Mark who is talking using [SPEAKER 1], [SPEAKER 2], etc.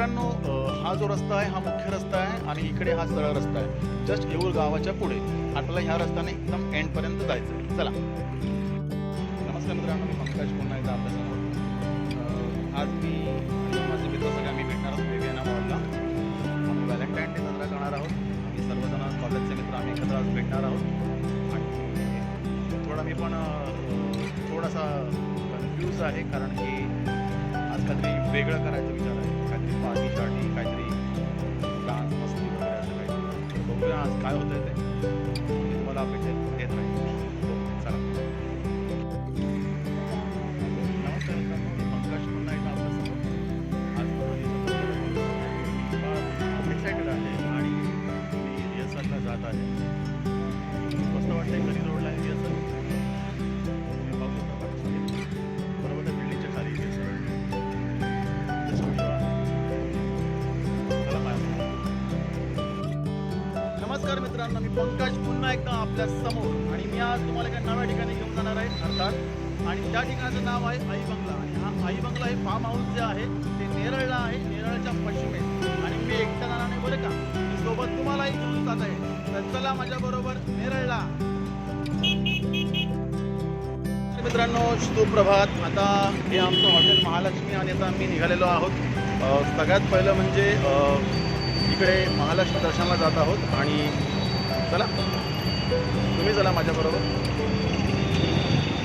[SPEAKER 1] मित्रांनो, हा जो रस्ता आहे हा मुख्य रस्ता आहे आणि इकडे हा सरळ रस्ता आहे. जस्ट येऊर गावाच्या पुढे आपल्याला ह्या रस्त्याने एकदम एंडपर्यंत जायचं आहे. चला. नमस्कार मित्रांनो, मी पंकज पुन्हा एकदा आपल्यासमोर. आज मी आणि माझे मित्र सगळे आम्ही भेटणार आहोत विवियाना मॉलला. आम्ही व्हॅलेंटाईन डे साजरा करणार आहोत. आम्ही सर्वजण कॉलेजचे मित्र आम्ही एकत्र आज भेटणार आहोत. आणि थोडा मी पण थोडासा कन्फ्यूज आहे, कारण की आज काहीतरी वेगळं करायचा विचार आहे. काहीतरी पार्टी शार्टी, काहीतरी डान्स मस्ती वगैरे असं काहीतरी. बघूया आज काय होतं आहे ते. मी तुम्हाला अपेक्षा देत राहील. चला. नमस्कार मित्रांनो, मी पंकज पुन्हा एकदा आपल्यासमोर. आज खूप एक्सायटेड आहे आणि मी रिहर्सलला जात आहे. मस्त वाटतंय. घरी रोडला आहे रिहर्सल. बरोबर त्या बिल्डिंगच्या खाली रिहर्सल. नमस्कार मित्रांनो, मी पंकज पुन्हा एकदा आपल्या समोर. आणि मी आज तुम्हाला एका नव्या ठिकाणी घेऊन जाणार आहे अर्थात. आणि त्या ठिकाणाचं नाव आहे आई बंगला. आणि हा आई बंगला हे फार्म हाऊस जे आहे ते नेरळला आहे, नेरळच्या पश्चिमेस. आणि मी एकट्या जाणार नाही बरं का, मी सोबत तुम्हालाही घेऊन जात आहे. तर चला माझ्याबरोबर नेरळला. मित्रांनो, सुप्रभात. आता हे आमचं हॉटेल महालक्ष्मी आणि आता आम्ही निघालेलो आहोत. सगळ्यात पहिलं म्हणजे इकडे महालक्ष्मी दर्शनाला जात आहोत. आणि चला, तुम्ही चला माझ्याबरोबर.